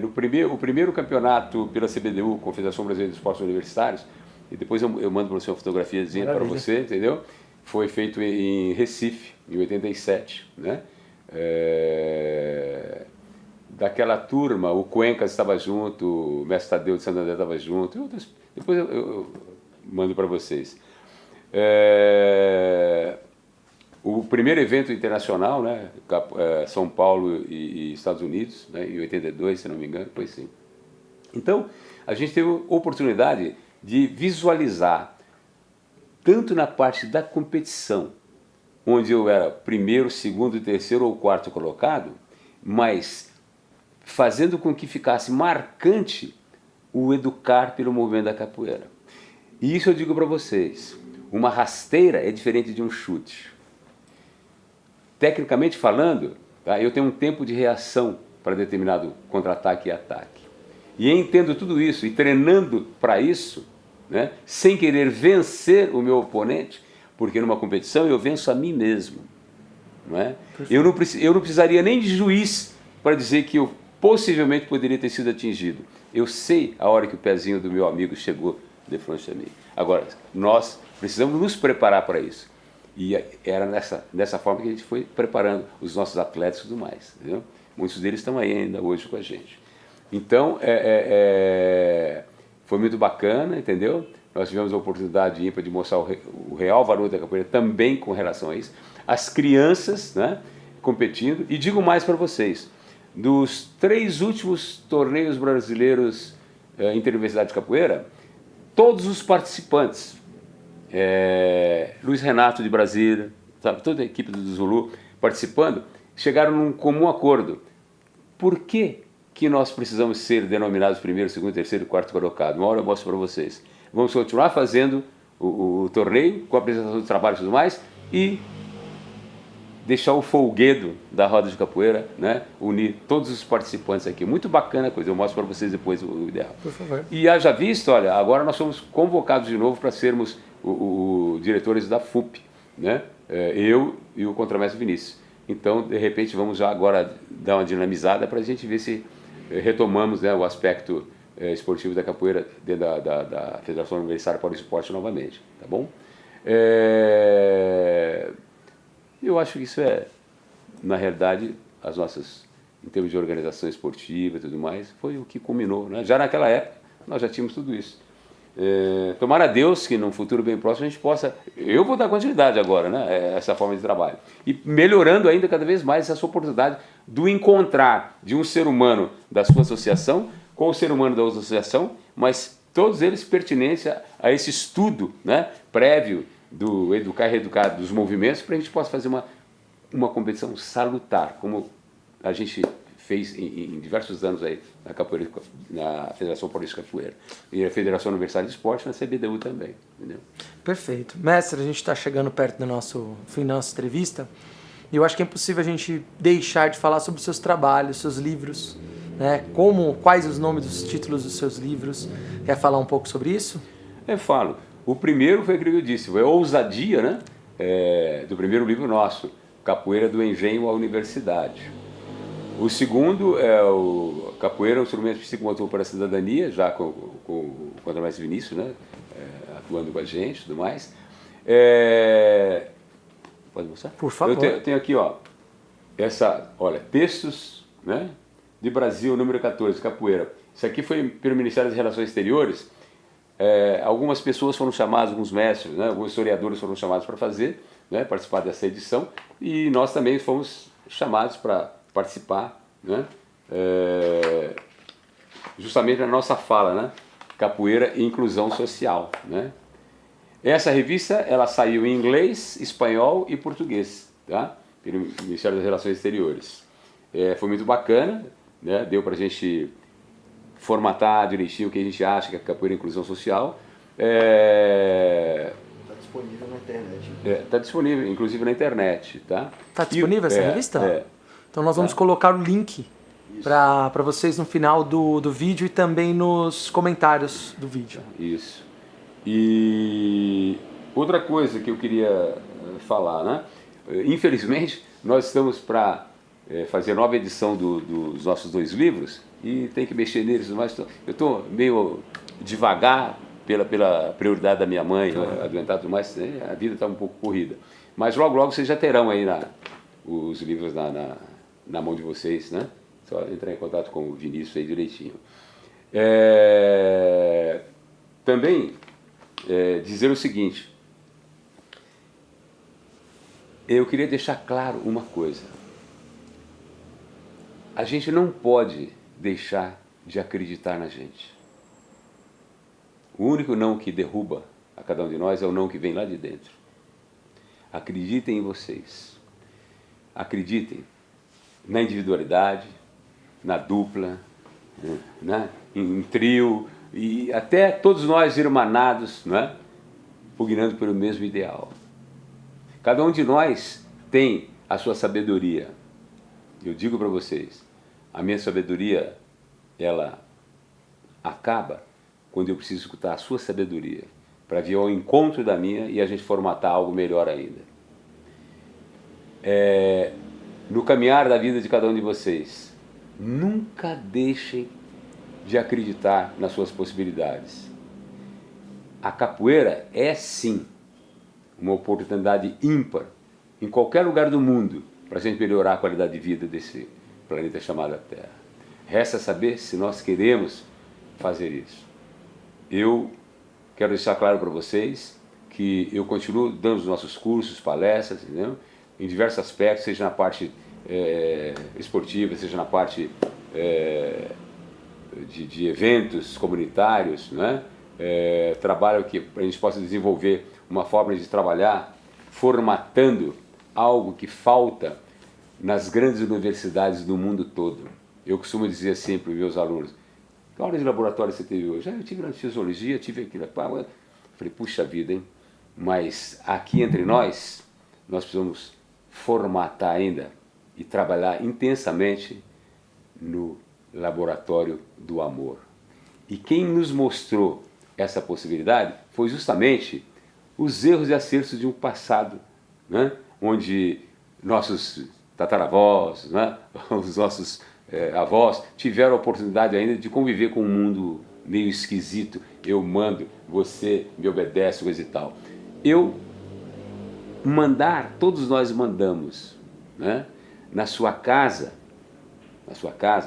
O primeiro campeonato pela CBDU, Confederação Brasileira de Esportes Universitários, e depois eu mando para você uma fotografiazinha para você, entendeu? Foi feito em Recife, em 87, né? Daquela turma, o Cuencas estava junto, o Mestre Tadeu de Santo André estava junto, depois eu mando para vocês. O primeiro evento internacional, né, São Paulo e Estados Unidos, né, em 82, se não me engano, foi assim. Então, a gente teve a oportunidade de visualizar, tanto na parte da competição, onde eu era primeiro, segundo, terceiro ou quarto colocado, mas fazendo com que ficasse marcante o educar pelo movimento da capoeira. E isso eu digo para vocês, uma rasteira é diferente de um chute. Tecnicamente falando, tá, eu tenho um tempo de reação para determinado contra-ataque e ataque. E entendo tudo isso e treinando para isso, né, sem querer vencer o meu oponente, porque numa competição eu venço a mim mesmo. Não é? Eu não precisaria nem de juiz para dizer que eu possivelmente poderia ter sido atingido. Eu sei a hora que o pezinho do meu amigo chegou de frente a mim. Agora, nós precisamos nos preparar para isso. E era dessa forma que a gente foi preparando os nossos atletas e tudo mais. Entendeu? Muitos deles estão aí ainda hoje com a gente. Então, foi muito bacana, entendeu? Nós tivemos a oportunidade ímpar de mostrar o real valor da capoeira também com relação a isso. As crianças, né, competindo. E digo mais para vocês, dos 3 últimos torneios brasileiros Interuniversidade de Capoeira, todos os participantes, Luiz Renato de Brasília, sabe, toda a equipe do Zulu participando, chegaram num comum acordo. Por que nós precisamos ser denominados primeiro, segundo, terceiro e quarto colocado? Uma hora eu mostro para vocês. Vamos continuar fazendo o torneio, com a apresentação do trabalho e tudo mais, e deixar o folguedo da roda de capoeira, né, unir todos os participantes aqui. Muito bacana a coisa, eu mostro para vocês depois o ideal. Por favor. E haja visto, olha, agora nós somos convocados de novo para sermos os diretores da FUP, né? Eu e o contramestre Vinícius. Então, de repente, vamos já agora dar uma dinamizada para a gente ver se retomamos, né, o aspecto esportivo da capoeira dentro da Federação Universitária para o Esporte novamente, tá bom? Eu acho que isso na realidade, as nossas, em termos de organização esportiva e tudo mais, foi o que culminou, né? Já naquela época, nós já tínhamos tudo isso. Tomara a Deus que num futuro bem próximo a gente possa, eu vou dar continuidade agora, né, essa forma de trabalho, e melhorando ainda cada vez mais essa oportunidade do encontrar de um ser humano da sua associação com o ser humano da outra associação, mas todos eles pertinentes a esse estudo, né, prévio do educar e reeducar dos movimentos, para a gente possa fazer uma competição salutar, como a gente fez em diversos anos aí na capoeira, na Federação Paulista de Capoeira e a Federação Universitária de Esporte, na CBDU também, entendeu? Perfeito. Mestre, a gente está chegando perto do nosso fim da nossa entrevista e eu acho que é impossível a gente deixar de falar sobre os seus trabalhos, seus livros, né? Quais os nomes dos títulos dos seus livros? Quer falar um pouco sobre isso? Eu falo. O primeiro foi aquilo que eu disse, foi a ousadia, né, do primeiro livro nosso, Capoeira do Engenho à Universidade. O segundo é o Capoeira, um instrumento psicomotor para a cidadania, já com o contramestre Vinícius, né, atuando com a gente e tudo mais. Pode mostrar? Por favor. Eu tenho aqui, ó, olha, textos, né, de Brasil, número 14, Capoeira. Isso aqui foi pelo Ministério das Relações Exteriores. Algumas pessoas foram chamadas, alguns mestres, né, alguns historiadores foram chamados para fazer, né, participar dessa edição, e nós também fomos chamados para participar, né, justamente na nossa fala, né, Capoeira e Inclusão Social, né. Essa revista ela saiu em inglês, espanhol e português, tá, pelo Ministério das Relações Exteriores. Foi muito bacana, né, deu para a gente formatar direitinho o que a gente acha que é capoeira e inclusão social. Está disponível na internet. Está disponível, inclusive na internet. Tá? Está disponível essa revista? Então nós vamos colocar o link para vocês no final do vídeo e também nos comentários do vídeo. Isso. E outra coisa que eu queria falar, né? Infelizmente, nós estamos para fazer nova edição dos nossos 2 livros, e tem que mexer neles, mas eu estou meio devagar pela prioridade da minha mãe, adoentada, mas a vida está um pouco corrida. Mas logo vocês já terão aí os livros na mão de vocês, né? Só entrar em contato com o Vinícius aí direitinho. Também dizer o seguinte, eu queria deixar claro uma coisa. A gente não pode deixar de acreditar na gente. O único não que derruba a cada um de nós é o não que vem lá de dentro. Acreditem em vocês. Acreditem na individualidade, na dupla, né? em trio, e até todos nós irmanados, né? Pugnando pelo mesmo ideal. Cada um de nós tem a sua sabedoria. Eu digo para vocês, a minha sabedoria, ela acaba quando eu preciso escutar a sua sabedoria, para vir ao encontro da minha e a gente formatar algo melhor ainda. No caminhar da vida de cada um de vocês, nunca deixem de acreditar nas suas possibilidades. A capoeira é sim uma oportunidade ímpar em qualquer lugar do mundo para a gente melhorar a qualidade de vida desse planeta chamado Terra. Resta saber se nós queremos fazer isso. Eu quero deixar claro para vocês que eu continuo dando os nossos cursos, palestras, entendeu? Em diversos aspectos, seja na parte esportiva, seja na parte de eventos comunitários, né? Trabalho que a gente possa desenvolver uma forma de trabalhar formatando algo que falta nas grandes universidades do mundo todo. Eu costumo dizer assim para os meus alunos: que hora de laboratório você teve hoje? Eu tive na fisiologia, tive aquilo. Eu falei, puxa vida, hein? Mas aqui entre nós precisamos formatar ainda e trabalhar intensamente no laboratório do amor. E quem nos mostrou essa possibilidade foi justamente os erros e acertos de um passado, né? Onde nossos tataravós, né? Os nossos avós tiveram a oportunidade ainda de conviver com um mundo meio esquisito. Eu mando, você me obedece, coisa e tal. Todos nós mandamos, né? Na sua casa,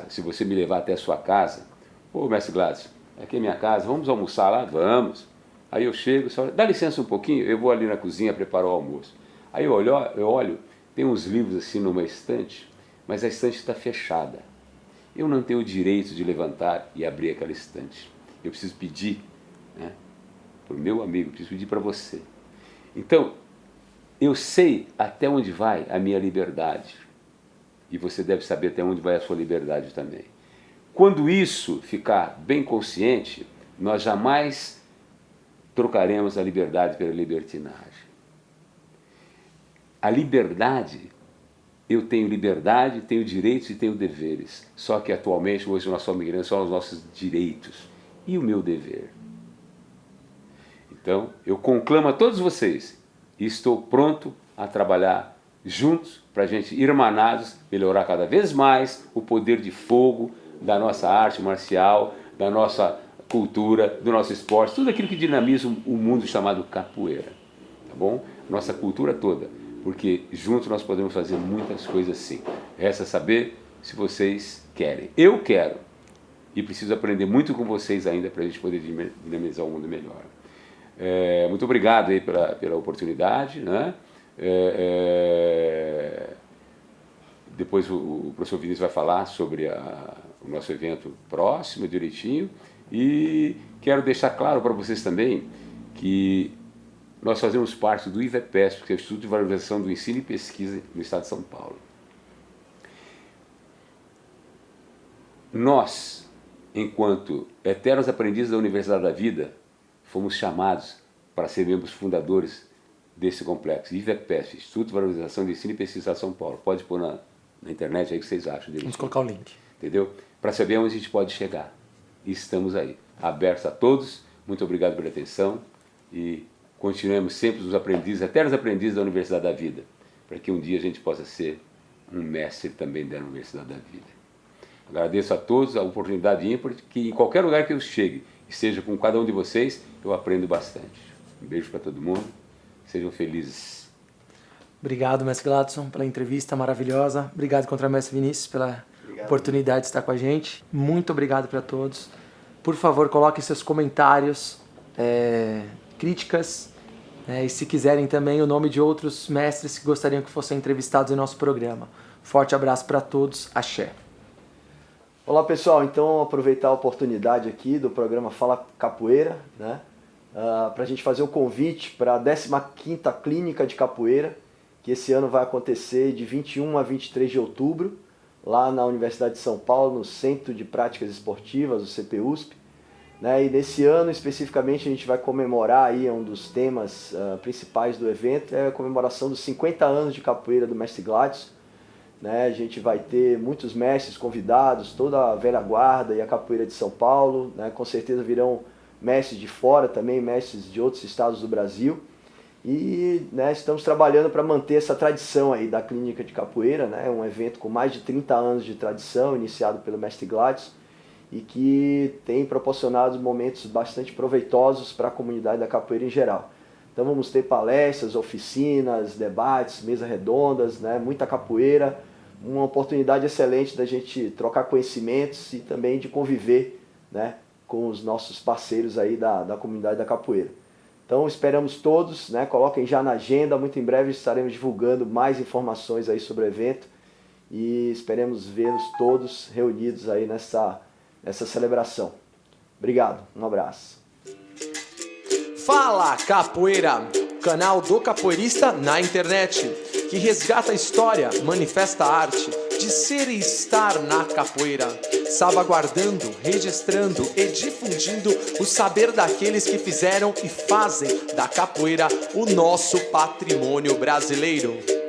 se você me levar até a sua casa, mestre Gladys, aqui é minha casa, vamos almoçar lá? Vamos. Aí eu chego, você fala, dá licença um pouquinho, eu vou ali na cozinha preparar o almoço. Aí eu olho, tem uns livros assim numa estante, mas a estante está fechada. Eu não tenho o direito de levantar e abrir aquela estante. Eu preciso pedir, né, para o meu amigo, preciso pedir para você. Então, eu sei até onde vai a minha liberdade. E você deve saber até onde vai a sua liberdade também. Quando isso ficar bem consciente, nós jamais trocaremos a liberdade pela libertinagem. A liberdade, eu tenho liberdade, tenho direitos e tenho deveres. Só que atualmente, hoje nós estamos migrando só os nossos direitos. E o meu dever? Então, eu conclamo a todos vocês e estou pronto a trabalhar juntos para a gente, irmanados, melhorar cada vez mais o poder de fogo da nossa arte marcial, da nossa cultura, do nosso esporte, tudo aquilo que dinamiza o mundo chamado capoeira, tá bom? Nossa cultura toda, porque juntos nós podemos fazer muitas coisas sim. Resta saber se vocês querem. Eu quero e preciso aprender muito com vocês ainda para a gente poder dinamizar o mundo melhor. Muito obrigado aí pela oportunidade, né? Depois o professor Vinícius vai falar sobre o nosso evento próximo, direitinho, e quero deixar claro para vocês também que nós fazemos parte do IVEPESP, que é o Instituto de Valorização do Ensino e Pesquisa no Estado de São Paulo. Nós, enquanto eternos aprendizes da Universidade da Vida, fomos chamados para ser membros fundadores desse complexo, IVEPESP, Instituto de Valorização do Ensino e Pesquisa do Estado de São Paulo. Pode pôr na internet aí que vocês acham direitinho. Vamos colocar o link. Entendeu? Para saber onde a gente pode chegar. E estamos aí, abertos a todos. Muito obrigado pela atenção e continuemos sempre os aprendizes, eternos aprendizes da Universidade da Vida, para que um dia a gente possa ser um mestre também da Universidade da Vida. Agradeço a todos a oportunidade ímpar, que em qualquer lugar que eu chegue, esteja com cada um de vocês, eu aprendo bastante. Um beijo para todo mundo, sejam felizes. Obrigado, mestre Gladson, pela entrevista maravilhosa. Obrigado, contramestre Vinícius, pela oportunidade de estar com a gente. Muito obrigado para todos. Por favor, coloquem seus comentários, críticas, e se quiserem também o nome de outros mestres que gostariam que fossem entrevistados em nosso programa. Forte abraço para todos. Axé. Olá pessoal, então aproveitar a oportunidade aqui do programa Fala Capoeira, né? Para a gente fazer um convite para a 15ª Clínica de Capoeira, que esse ano vai acontecer de 21 a 23 de outubro, lá na Universidade de São Paulo, no Centro de Práticas Esportivas, o CPUSP. Né? E nesse ano, especificamente, a gente vai comemorar, aí, um dos temas principais do evento, é a comemoração dos 50 anos de capoeira do mestre Gladson. Né? A gente vai ter muitos mestres convidados, toda a velha guarda e a capoeira de São Paulo. Né? Com certeza virão mestres de fora também, mestres de outros estados do Brasil. E né, estamos trabalhando para manter essa tradição aí da Clínica de Capoeira, né? Um evento com mais de 30 anos de tradição, iniciado pelo mestre Gladson, e que tem proporcionado momentos bastante proveitosos para a comunidade da capoeira em geral. Então vamos ter palestras, oficinas, debates, mesas redondas, né? Muita capoeira, uma oportunidade excelente da gente trocar conhecimentos e também de conviver, né, com os nossos parceiros aí da comunidade da capoeira. Então esperamos todos, né, coloquem já na agenda, muito em breve estaremos divulgando mais informações aí sobre o evento e esperemos vê-los todos reunidos aí nessa celebração. Obrigado, um abraço. Fala Capoeira, canal do capoeirista na internet, que resgata a história, manifesta a arte de ser e estar na capoeira, salvaguardando, registrando e difundindo o saber daqueles que fizeram e fazem da capoeira o nosso patrimônio brasileiro.